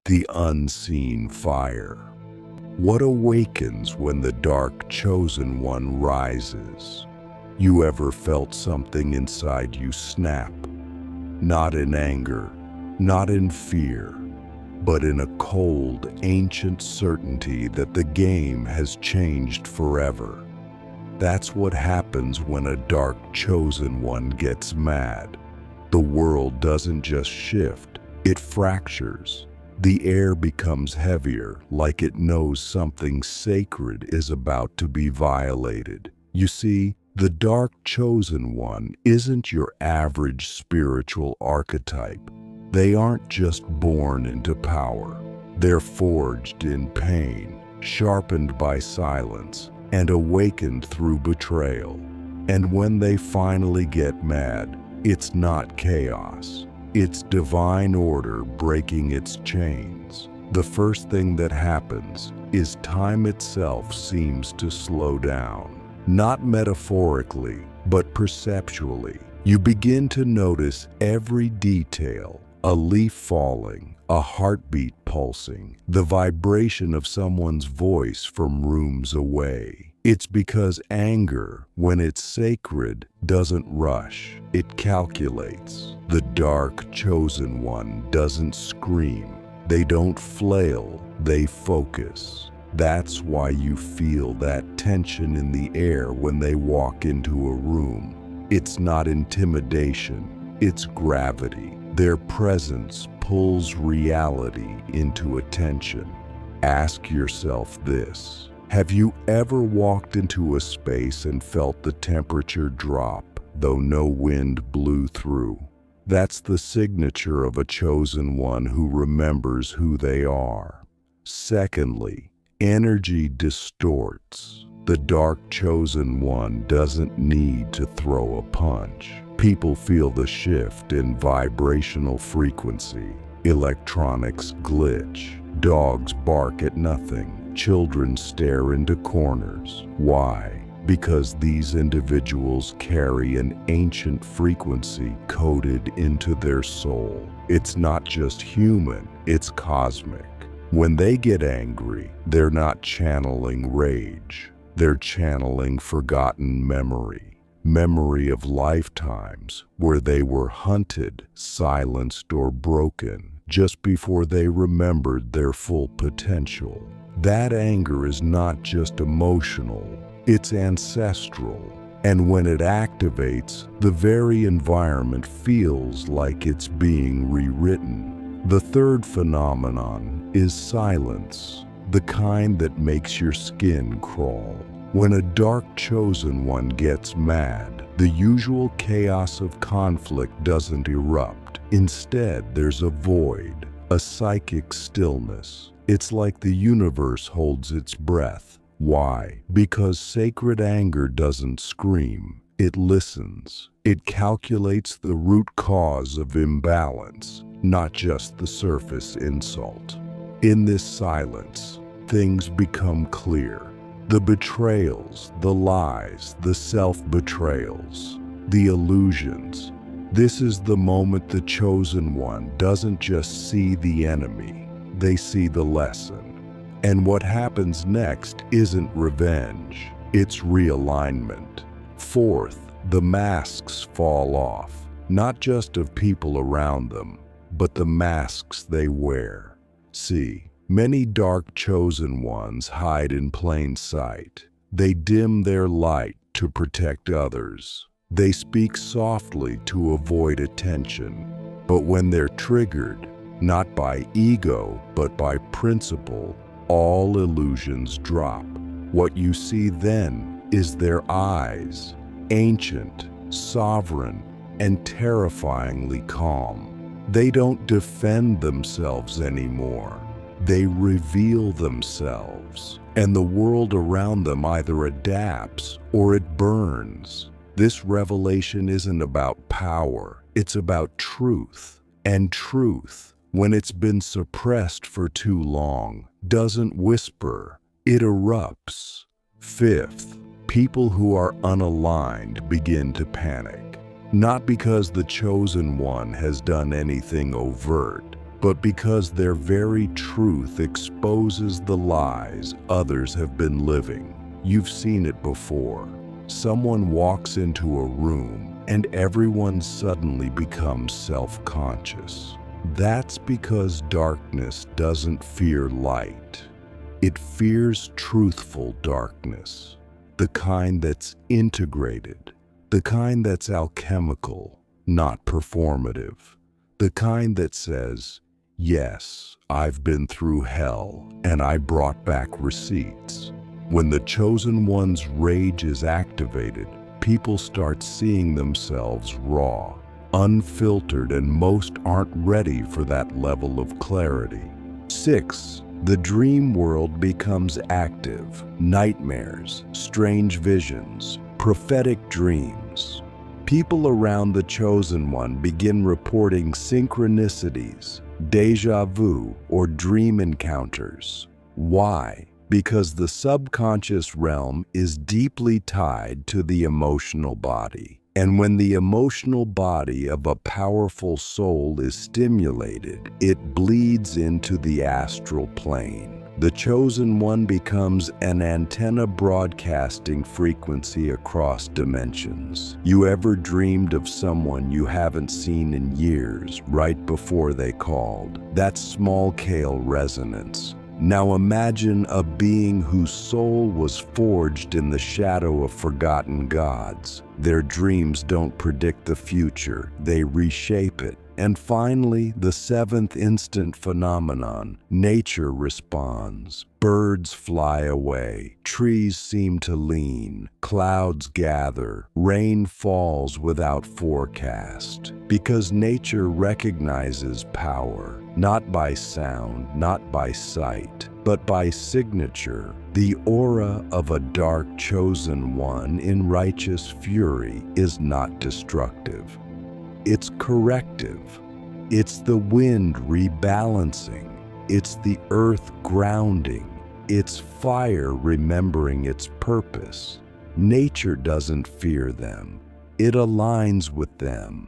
The unseen fire. What awakens when the dark chosen one rises? You ever felt something inside you snap? Not in anger, not in fear, but in a cold, ancient certainty that the game has changed forever. That's what happens when a dark chosen one gets mad. The world doesn't just shift, it fractures. The air becomes heavier, like it knows something sacred is about to be violated. You see, the dark chosen one isn't your average spiritual archetype. They aren't just born into power. They're forged in pain, sharpened by silence, and awakened through betrayal. And when they finally get mad, it's not chaos. It's divine order breaking its chains. The first thing that happens is time itself seems to slow down. Not metaphorically, but perceptually. You begin to notice every detail: a leaf falling, a heartbeat pulsing, the vibration of someone's voice from rooms away. It's because anger, when it's sacred, doesn't rush. It calculates. The dark chosen one doesn't scream. They don't flail. They focus. That's why you feel that tension in the air when they walk into a room. It's not intimidation. It's gravity. Their presence pulls reality into attention. Ask yourself this. Have you ever walked into a space and felt the temperature drop, though no wind blew through? That's the signature of a chosen one who remembers who they are. Secondly, energy distorts. The dark chosen one doesn't need to throw a punch. People feel the shift in vibrational frequency. Electronics glitch. Dogs bark at nothing. Children stare into corners. Why? Because these individuals carry an ancient frequency coded into their soul. It's not just human, it's cosmic. When they get angry, they're not channeling rage. They're channeling forgotten memory. Memory of lifetimes where they were hunted, silenced, or broken just before they remembered their full potential. That anger is not just emotional, it's ancestral. And when it activates, the very environment feels like it's being rewritten. The third phenomenon is silence, the kind that makes your skin crawl. When a dark chosen one gets mad, the usual chaos of conflict doesn't erupt. Instead, there's a void, a psychic stillness. It's like the universe holds its breath. Why? Because sacred anger doesn't scream. It listens. It calculates the root cause of imbalance, not just the surface insult. In this silence, things become clear. The betrayals, the lies, the self-betrayals, the illusions. This is the moment the chosen one doesn't just see the enemy. They see the lesson. And what happens next isn't revenge, it's realignment. Fourth, the masks fall off, not just of people around them, but the masks they wear. See, many dark chosen ones hide in plain sight. They dim their light to protect others. They speak softly to avoid attention. But when they're triggered, not by ego, but by principle, all illusions drop. What you see then is their eyes, ancient, sovereign, and terrifyingly calm. They don't defend themselves anymore. They reveal themselves, and the world around them either adapts or it burns. This revelation isn't about power, it's about truth. And truth, when it's been suppressed for too long, doesn't whisper, it erupts. Fifth, people who are unaligned begin to panic. Not because the chosen one has done anything overt, but because their very truth exposes the lies others have been living. You've seen it before. Someone walks into a room and everyone suddenly becomes self-conscious. That's because darkness doesn't fear light. It fears truthful darkness, the kind that's integrated, the kind that's alchemical, not performative, the kind that says, yes, I've been through hell and I brought back receipts. When the chosen one's rage is activated, people start seeing themselves raw, unfiltered, and most aren't ready for that level of clarity. 6. The dream world becomes active. Nightmares, strange visions, prophetic dreams. People around the chosen one begin reporting synchronicities, déjà vu, or dream encounters. Why? Because the subconscious realm is deeply tied to the emotional body. And when the emotional body of a powerful soul is stimulated, it bleeds into the astral plane. The chosen one becomes an antenna broadcasting frequency across dimensions. You ever dreamed of someone you haven't seen in years right before they called? That's small-scale resonance. Now imagine a being whose soul was forged in the shadow of forgotten gods. Their dreams don't predict the future, they reshape it. And finally, the 7th instant phenomenon, nature responds. Birds fly away, trees seem to lean, clouds gather, rain falls without forecast. Because nature recognizes power, not by sound, not by sight, but by signature. The aura of a dark chosen one in righteous fury is not destructive. It's corrective. It's the wind rebalancing. It's the earth grounding. It's fire remembering its purpose. Nature doesn't fear them. It aligns with them.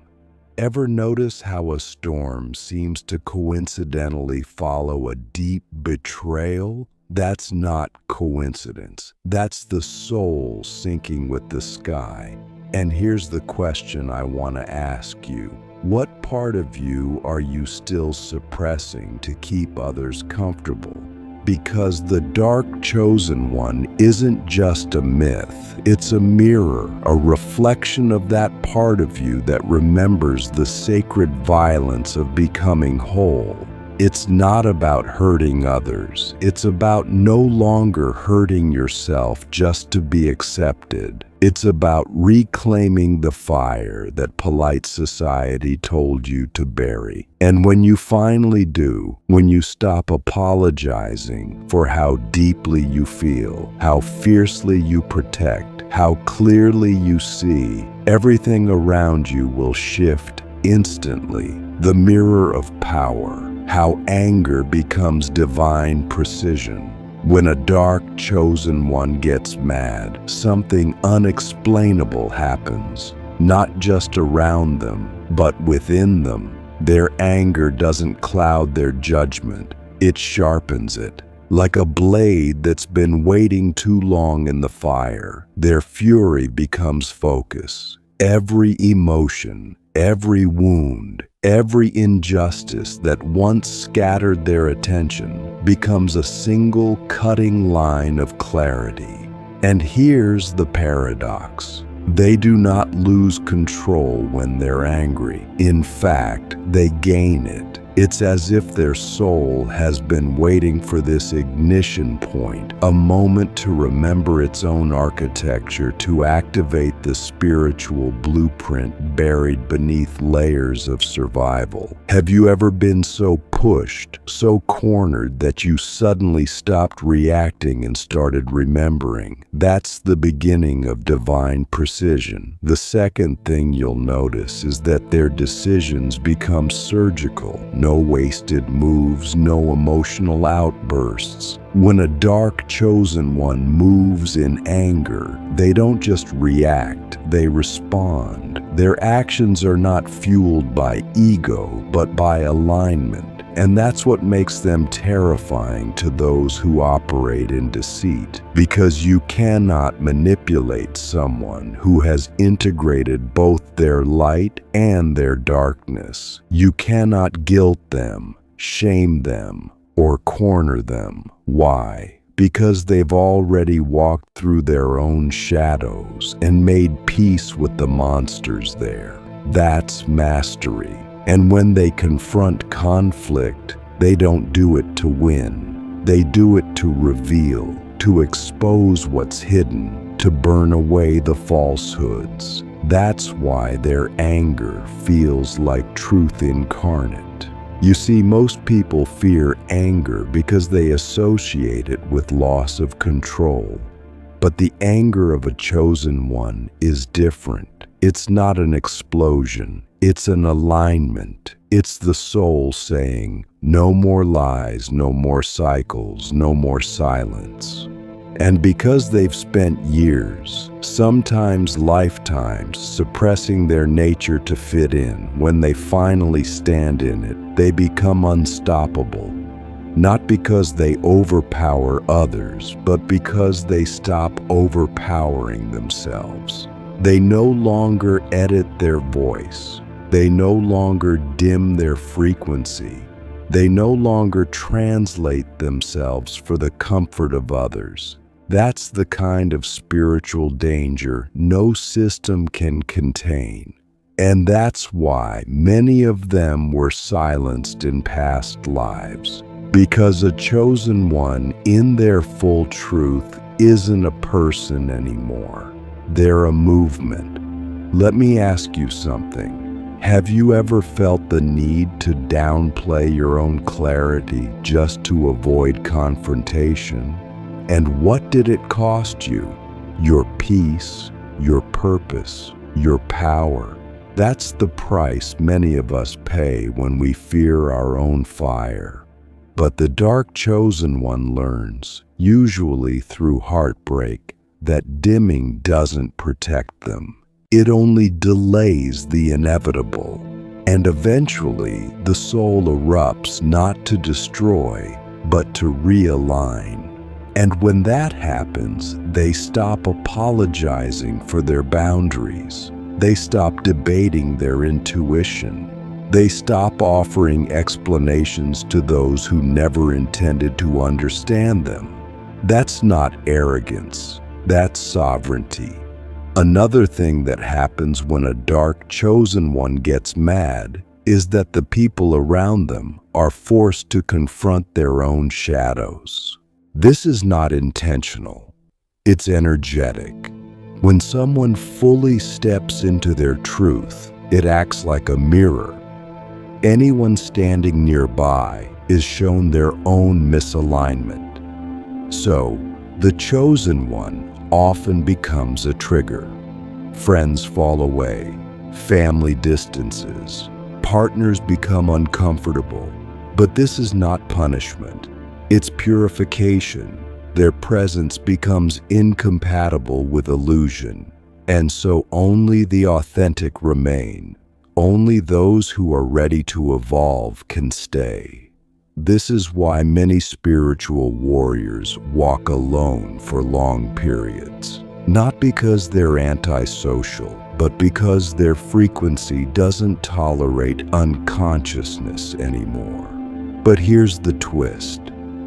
Ever notice how a storm seems to coincidentally follow a deep betrayal? That's not coincidence. That's the soul syncing with the sky. And here's the question I want to ask you. What part of you are you still suppressing to keep others comfortable? Because the dark chosen one isn't just a myth. It's a mirror, a reflection of that part of you that remembers the sacred violence of becoming whole. It's not about hurting others. It's about no longer hurting yourself just to be accepted. It's about reclaiming the fire that polite society told you to bury. And when you finally do, when you stop apologizing for how deeply you feel, how fiercely you protect, how clearly you see, everything around you will shift instantly. The mirror of power. How anger becomes divine precision. When a dark chosen one gets mad, something unexplainable happens, not just around them, but within them. Their anger doesn't cloud their judgment, it sharpens it. Like a blade that's been waiting too long in the fire, their fury becomes focus. Every emotion, every wound, every injustice that once scattered their attention becomes a single cutting line of clarity. And here's the paradox. They do not lose control when they're angry. In fact, they gain it. It's as if their soul has been waiting for this ignition point, a moment to remember its own architecture, to activate the spiritual blueprint buried beneath layers of survival. Have you ever been so pushed, so cornered that you suddenly stopped reacting and started remembering? That's the beginning of divine precision. The second thing you'll notice is that their decisions become surgical. No wasted moves, no emotional outbursts. When a dark chosen one moves in anger, they don't just react, they respond. Their actions are not fueled by ego, but by alignment. And that's what makes them terrifying to those who operate in deceit, because you cannot manipulate someone who has integrated both their light and their darkness. You cannot guilt them, shame them, or corner them. Why? Because they've already walked through their own shadows and made peace with the monsters there. That's mastery. And when they confront conflict, they don't do it to win. They do it to reveal, to expose what's hidden, to burn away the falsehoods. That's why their anger feels like truth incarnate. You see, most people fear anger because they associate it with loss of control. But the anger of a chosen one is different. It's not an explosion. It's an alignment. It's the soul saying, no more lies, no more cycles, no more silence. And because they've spent years, sometimes lifetimes, suppressing their nature to fit in, when they finally stand in it, they become unstoppable. Not because they overpower others, but because they stop overpowering themselves. They no longer edit their voice. They no longer dim their frequency. They no longer translate themselves for the comfort of others. That's the kind of spiritual danger no system can contain. And that's why many of them were silenced in past lives. Because a chosen one in their full truth isn't a person anymore. They're a movement. Let me ask you something. Have you ever felt the need to downplay your own clarity just to avoid confrontation? And what did it cost you? Your peace, your purpose, your power. That's the price many of us pay when we fear our own fire. But the dark chosen one learns, usually through heartbreak, that dimming doesn't protect them. It only delays the inevitable. And eventually, the soul erupts not to destroy, but to realign. And when that happens, they stop apologizing for their boundaries. They stop debating their intuition. They stop offering explanations to those who never intended to understand them. That's not arrogance. That's sovereignty. Another thing that happens when a dark chosen one gets mad is that the people around them are forced to confront their own shadows. This is not intentional. It's energetic. When someone fully steps into their truth, it acts like a mirror. Anyone standing nearby is shown their own misalignment. So, the chosen one often becomes a trigger. Friends fall away, family distances, partners become uncomfortable. But this is not punishment. It's purification. Their presence becomes incompatible with illusion, and so only the authentic remain. Only those who are ready to evolve can stay. This is why many spiritual warriors walk alone for long periods. Not because they're antisocial, but because their frequency doesn't tolerate unconsciousness anymore. But here's the twist.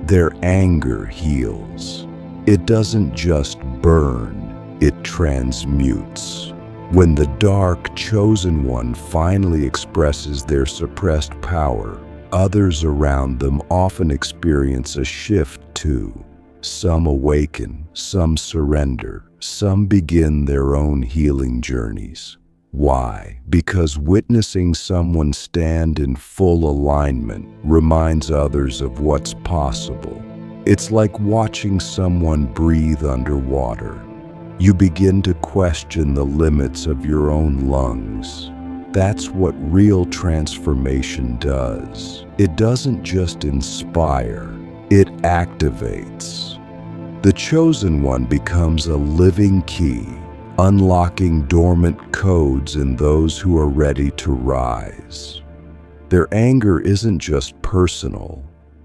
Their anger heals. It doesn't just burn, it transmutes. When the dark chosen one finally expresses their suppressed power, others around them often experience a shift too. Some awaken, some surrender, some begin their own healing journeys. Why? Because witnessing someone stand in full alignment reminds others of what's possible. It's like watching someone breathe underwater. You begin to question the limits of your own lungs. That's what real transformation does. It doesn't just inspire, it activates. The chosen one becomes a living key, unlocking dormant codes in those who are ready to rise. Their anger isn't just personal,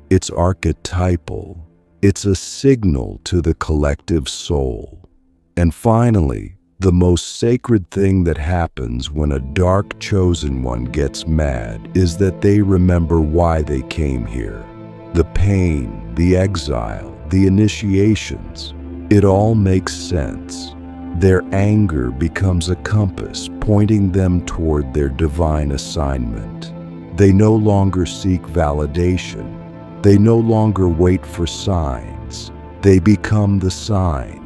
it's archetypal. It's a signal to the collective soul. And finally, the most sacred thing that happens when a dark chosen one gets mad is that they remember why they came here. The pain, the exile, the initiations, it all makes sense. Their anger becomes a compass pointing them toward their divine assignment. They no longer seek validation. They no longer wait for signs. They become the sign.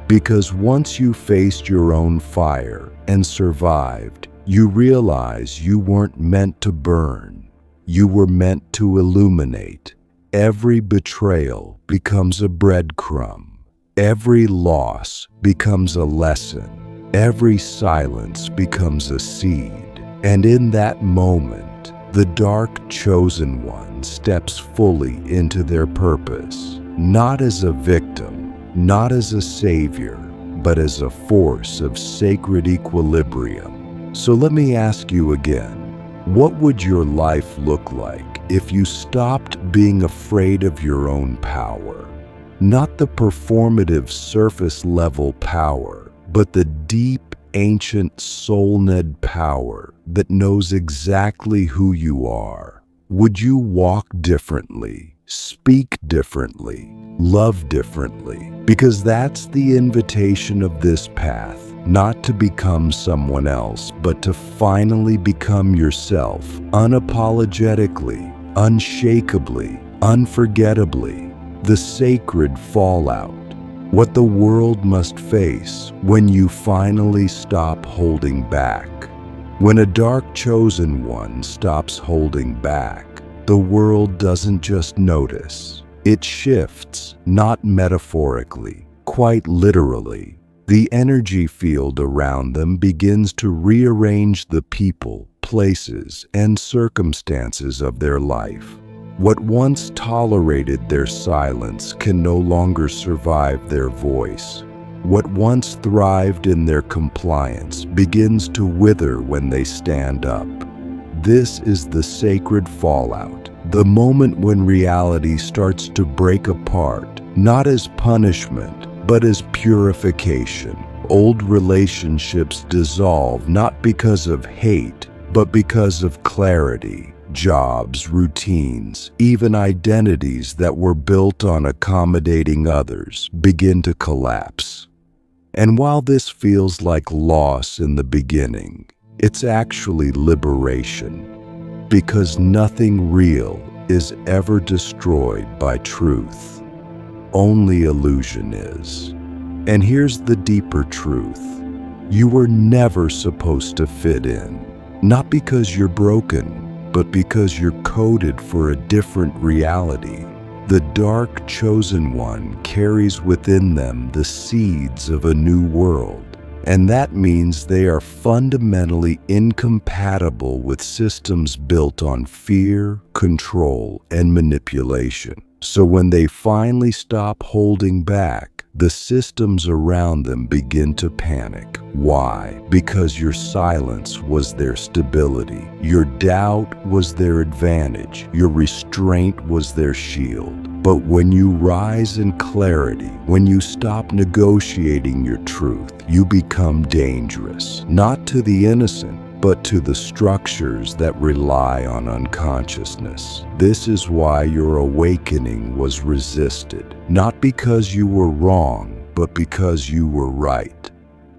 Because once you faced your own fire and survived, you realize you weren't meant to burn. You were meant to illuminate. Every betrayal becomes a breadcrumb. Every loss becomes a lesson. Every silence becomes a seed. And in that moment, the dark chosen one steps fully into their purpose, not as a victim, not as a savior, but as a force of sacred equilibrium. So let me ask you again, what would your life look like if you stopped being afraid of your own power? Not the performative surface-level power, but the deep, ancient soul-knit power that knows exactly who you are. Would you walk differently, speak differently, love differently? Because that's the invitation of this path, not to become someone else, but to finally become yourself, unapologetically, unshakably, unforgettably. The sacred fallout. What the world must face when you finally stop holding back. When a dark chosen one stops holding back, the world doesn't just notice. It shifts, not metaphorically, quite literally. The energy field around them begins to rearrange the people, places, and circumstances of their life. What once tolerated their silence can no longer survive their voice. What once thrived in their compliance begins to wither when they stand up. This is the sacred fallout, the moment when reality starts to break apart, not as punishment, but as purification. Old relationships dissolve not because of hate, but because of clarity. Jobs, routines, even identities that were built on accommodating others begin to collapse. And while this feels like loss in the beginning, it's actually liberation, because nothing real is ever destroyed by truth. Only illusion is. And here's the deeper truth. You were never supposed to fit in, not because you're broken, but because you're coded for a different reality. The dark chosen one carries within them the seeds of a new world, and that means they are fundamentally incompatible with systems built on fear, control, and manipulation. So when they finally stop holding back, the systems around them begin to panic. Why? Because your silence was their stability. Your doubt was their advantage. Your restraint was their shield. But when you rise in clarity, when you stop negotiating your truth, you become dangerous, not to the innocent, but to the structures that rely on unconsciousness. This is why your awakening was resisted, not because you were wrong, but because you were right.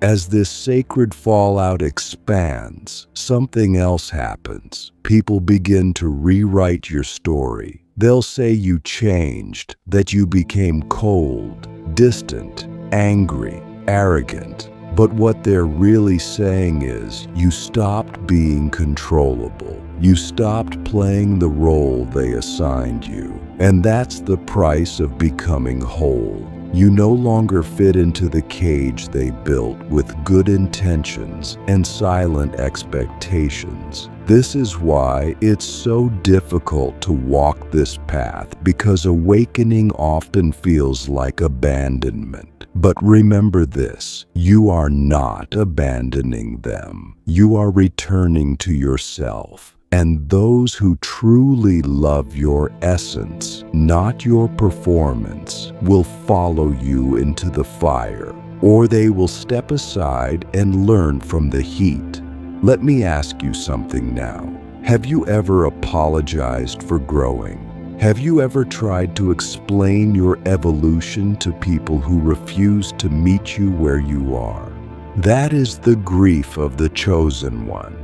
As this sacred fallout expands, something else happens. People begin to rewrite your story. They'll say you changed, that you became cold, distant, angry, arrogant. But what they're really saying is, you stopped being controllable. You stopped playing the role they assigned you. And that's the price of becoming whole. You no longer fit into the cage they built with good intentions and silent expectations. This is why it's so difficult to walk this path, because awakening often feels like abandonment. But remember this, you are not abandoning them. You are returning to yourself, And those who truly love your essence, not your performance, will follow you into the fire, or they will step aside and learn from the heat. Let me ask you something now. Have you ever apologized for growing? Have you ever tried to explain your evolution to people who refuse to meet you where you are? That is the grief of the chosen one.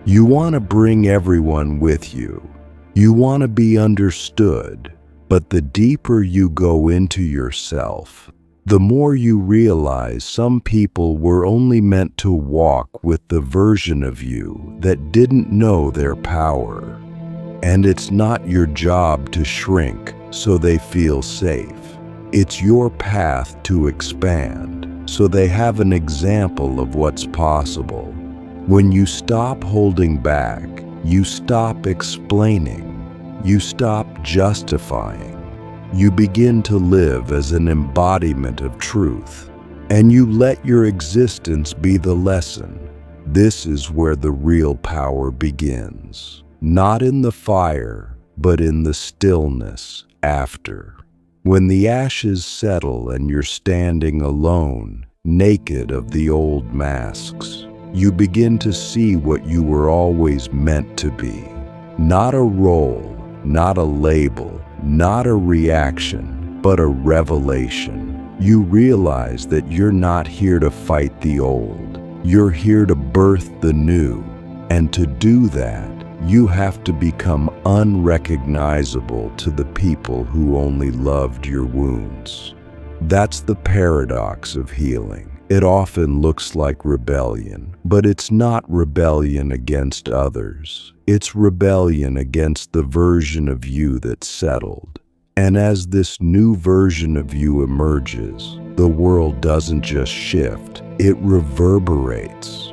You want to bring everyone with you. You want to be understood. But the deeper you go into yourself, the more you realize some people were only meant to walk with the version of you that didn't know their power. And it's not your job to shrink so they feel safe. It's your path to expand so they have an example of what's possible. When you stop holding back, you stop explaining, you stop justifying. You begin to live as an embodiment of truth, and you let your existence be the lesson. This is where the real power begins. Not in the fire, but in the stillness after. When the ashes settle and you're standing alone, naked of the old masks, you begin to see what you were always meant to be. Not a role, not a label, not a reaction, but a revelation. You realize that you're not here to fight the old. You're here to birth the new. And to do that, you have to become unrecognizable to the people who only loved your wounds. That's the paradox of healing. It often looks like rebellion, but it's not rebellion against others. It's rebellion against the version of you that settled. And as this new version of you emerges, the world doesn't just shift, it reverberates.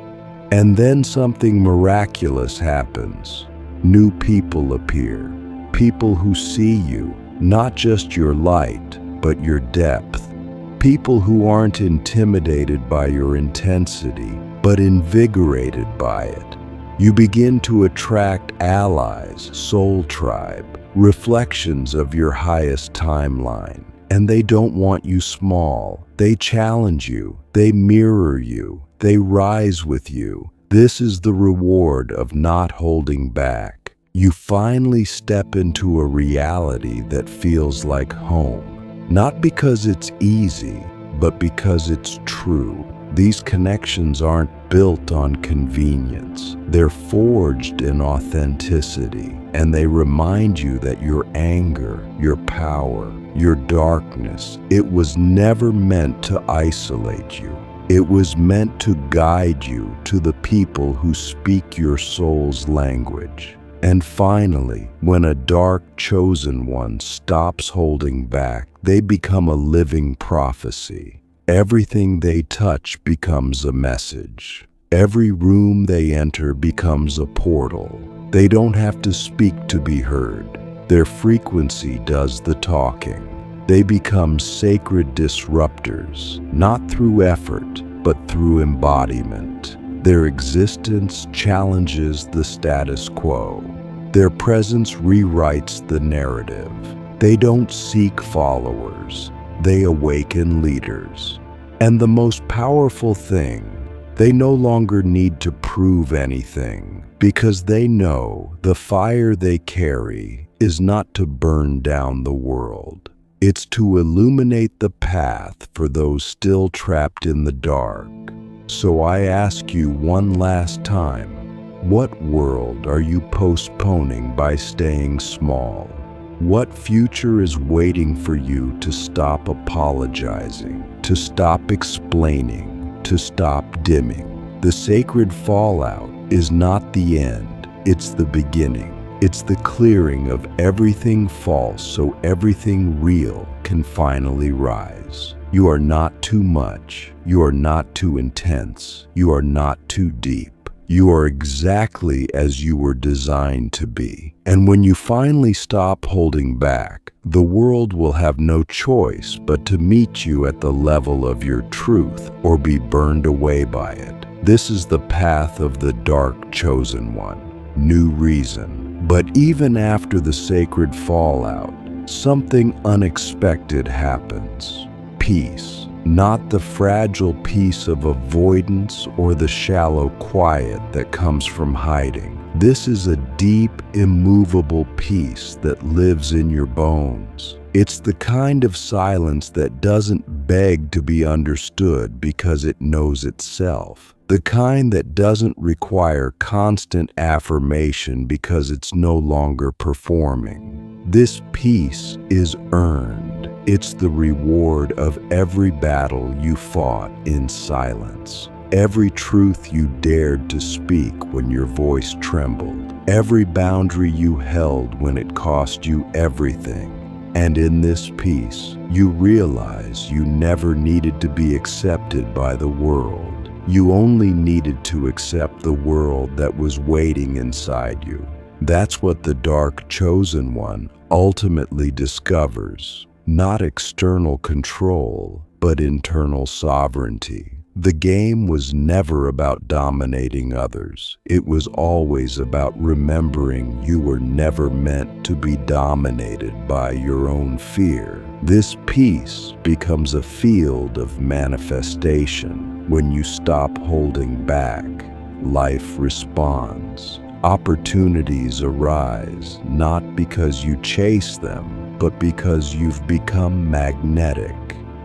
And then something miraculous happens. New people appear, people who see you, not just your light, but your depth. People who aren't intimidated by your intensity, but invigorated by it. You begin to attract allies, soul tribe, reflections of your highest timeline. And they don't want you small. They challenge you. They mirror you. They rise with you. This is the reward of not holding back. You finally step into a reality that feels like home. Not because it's easy, but because it's true. These connections aren't built on convenience. They're forged in authenticity, and they remind you that your anger, your power, your darkness, it was never meant to isolate you. It was meant to guide you to the people who speak your soul's language. And finally, when a dark chosen one stops holding back, they become a living prophecy. Everything they touch becomes a message. Every room they enter becomes a portal. They don't have to speak to be heard. Their frequency does the talking. They become sacred disruptors, not through effort, but through embodiment. Their existence challenges the status quo. Their presence rewrites the narrative. They don't seek followers. They awaken leaders. And the most powerful thing, they no longer need to prove anything, because they know the fire they carry is not to burn down the world. It's to illuminate the path for those still trapped in the dark. So I ask you one last time, what world are you postponing by staying small? What future is waiting for you to stop apologizing, to stop explaining, to stop dimming? The sacred fallout is not the end, it's the beginning. It's the clearing of everything false so everything real can finally rise. You are not too much. You are not too intense. You are not too deep. You are exactly as you were designed to be. And when you finally stop holding back, the world will have no choice but to meet you at the level of your truth or be burned away by it. This is the path of the dark chosen one. new reason. But even after the sacred fallout, something unexpected happens. Peace. Not the fragile peace of avoidance or the shallow quiet that comes from hiding. This is a deep, immovable peace that lives in your bones. It's the kind of silence that doesn't beg to be understood because it knows itself. The kind that doesn't require constant affirmation because it's no longer performing. This peace is earned. It's the reward of every battle you fought in silence. Every truth you dared to speak when your voice trembled. Every boundary you held when it cost you everything. And in this peace, you realize you never needed to be accepted by the world. You only needed to accept the world that was waiting inside you. That's what the Dark Chosen One ultimately discovers. Not external control, but internal sovereignty. The game was never about dominating others. It was always about remembering you were never meant to be dominated by your own fear. This peace becomes a field of manifestation. When you stop holding back, life responds. Opportunities arise, not because you chase them, but because you've become magnetic.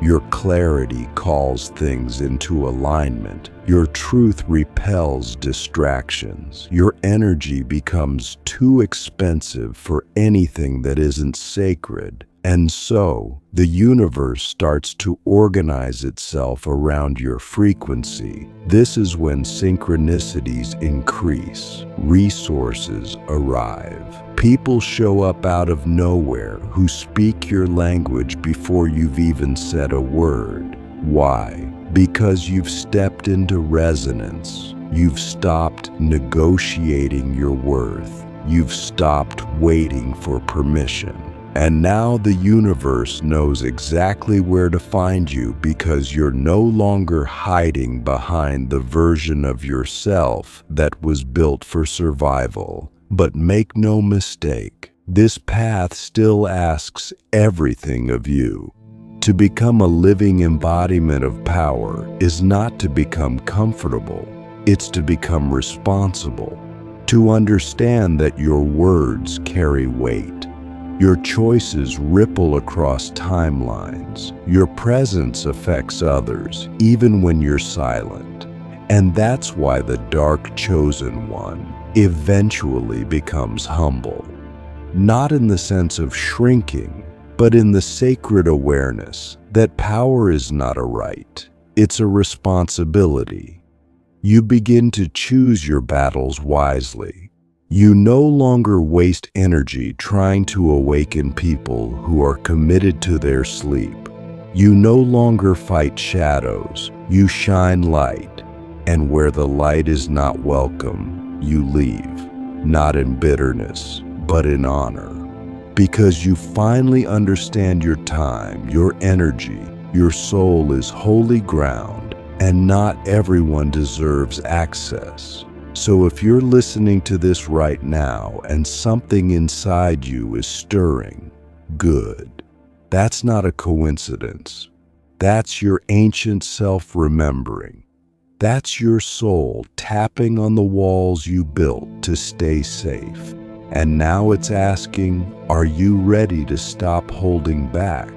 Your clarity calls things into alignment. Your truth repels distractions. Your energy becomes too expensive for anything that isn't sacred. And so, the universe starts to organize itself around your frequency. This is when synchronicities increase, resources arrive. People show up out of nowhere who speak your language before you've even said a word. Why? Because you've stepped into resonance. You've stopped negotiating your worth. You've stopped waiting for permission. And now the universe knows exactly where to find you because you're no longer hiding behind the version of yourself that was built for survival. But make no mistake, this path still asks everything of you. To become a living embodiment of power is not to become comfortable, it's to become responsible. To understand that your words carry weight. Your choices ripple across timelines. Your presence affects others, even when you're silent. And that's why the Dark Chosen One eventually becomes humble. Not in the sense of shrinking, but in the sacred awareness that power is not a right, it's a responsibility. You begin to choose your battles wisely. You no longer waste energy trying to awaken people who are committed to their sleep. You no longer fight shadows, you shine light. And where the light is not welcome, you leave, not in bitterness, but in honor. Because you finally understand your time, your energy, your soul is holy ground, and not everyone deserves access. So if you're listening to this right now and something inside you is stirring, good. That's not a coincidence. That's your ancient self remembering. That's your soul tapping on the walls you built to stay safe. And now it's asking, are you ready to stop holding back?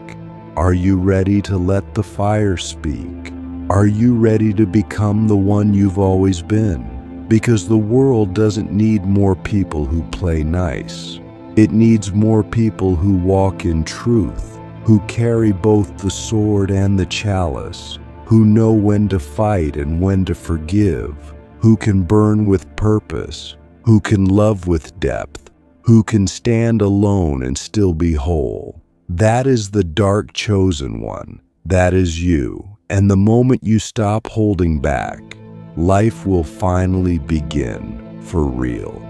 Are you ready to let the fire speak? Are you ready to become the one you've always been? Because the world doesn't need more people who play nice. It needs more people who walk in truth, who carry both the sword and the chalice, who know when to fight and when to forgive, who can burn with purpose, who can love with depth, who can stand alone and still be whole. That is the Dark Chosen One. That is you. And the moment you stop holding back, life will finally begin for real.